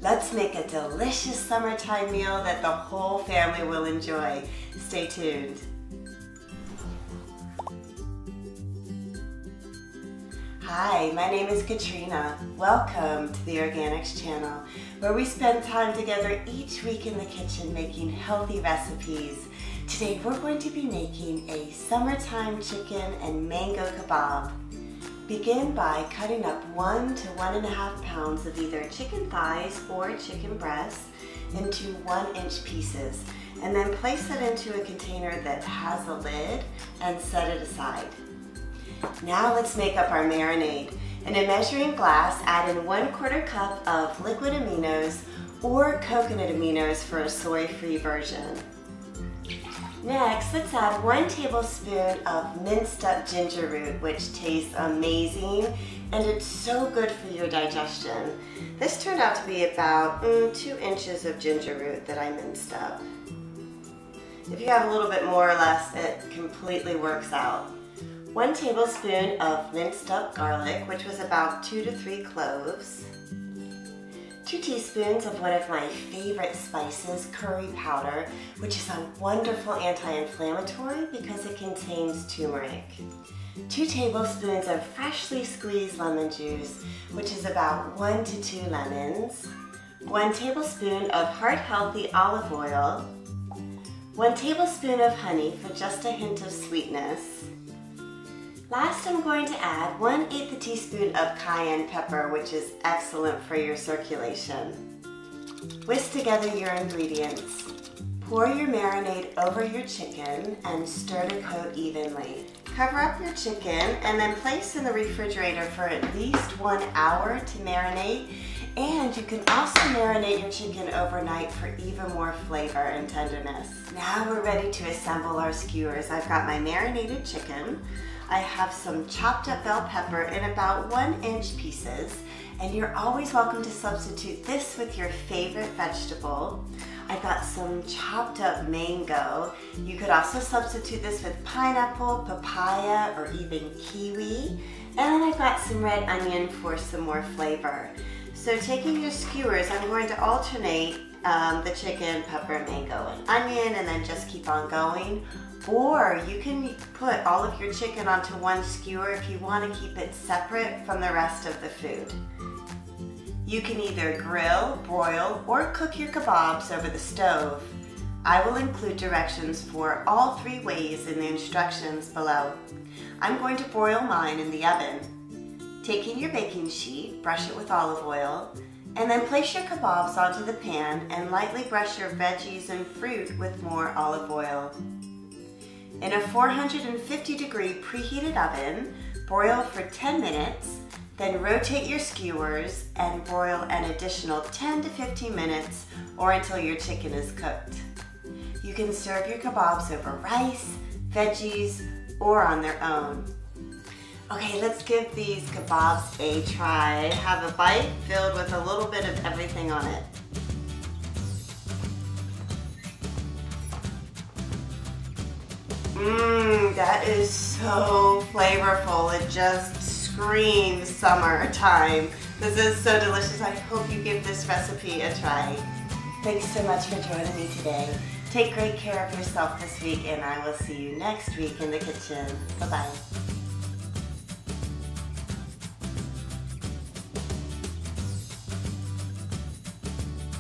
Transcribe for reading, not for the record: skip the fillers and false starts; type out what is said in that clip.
Let's make a delicious summertime meal that the whole family will enjoy. Stay tuned. Hi, my name is Katrina. Welcome to the Organixx channel, where we spend time together each week in the kitchen making healthy recipes. Today we're going to be making a summertime chicken and mango kebab. Begin by cutting up 1 to 1.5 pounds of either chicken thighs or chicken breasts into 1-inch pieces, and then place it into a container that has a lid and set it aside. Now let's make up our marinade. In a measuring glass, add in 1/4 cup of liquid aminos or coconut aminos for a soy-free version. Next, let's add 1 tablespoon of minced up ginger root, which tastes amazing and it's so good for your digestion. This turned out to be about 2 inches of ginger root that I minced up. If you have a little bit more or less, it completely works out. 1 tablespoon of minced up garlic, which was about 2 to 3 cloves. 2 teaspoons of one of my favorite spices, curry powder, which is a wonderful anti-inflammatory because it contains turmeric. 2 tablespoons of freshly squeezed lemon juice, which is about 1 to 2 lemons. 1 tablespoon of heart-healthy olive oil. 1 tablespoon of honey for just a hint of sweetness. Last, I'm going to add 1/8 teaspoon of cayenne pepper, which is excellent for your circulation. Whisk together your ingredients. Pour your marinade over your chicken and stir to coat evenly. Cover up your chicken and then place in the refrigerator for at least 1 hour to marinate. And you can also marinate your chicken overnight for even more flavor and tenderness. Now we're ready to assemble our skewers. I've got my marinated chicken. I have some chopped up bell pepper in about 1-inch pieces, and you're always welcome to substitute this with your favorite vegetable. I've got some chopped up mango. You could also substitute this with pineapple, papaya, or even kiwi. And then I've got some red onion for some more flavor. So taking your skewers, I'm going to alternate the chicken, pepper, mango, and onion, and then just keep on going. Or you can put all of your chicken onto one skewer if you want to keep it separate from the rest of the food. You can either grill, broil, or cook your kebabs over the stove. I will include directions for all 3 ways in the instructions below. I'm going to broil mine in the oven. Taking your baking sheet, brush it with olive oil, and then place your kebabs onto the pan and lightly brush your veggies and fruit with more olive oil. In a 450-degree preheated oven, broil for 10 minutes, then rotate your skewers and broil an additional 10 to 15 minutes or until your chicken is cooked. You can serve your kebabs over rice, veggies, or on their own. Okay, let's give these kebabs a try. Have a bite filled with a little bit of everything on it. That is so flavorful. It just screams summertime. This is so delicious. I hope you give this recipe a try. Thanks so much for joining me today. Take great care of yourself this week, and I will see you next week in the kitchen. Bye-bye.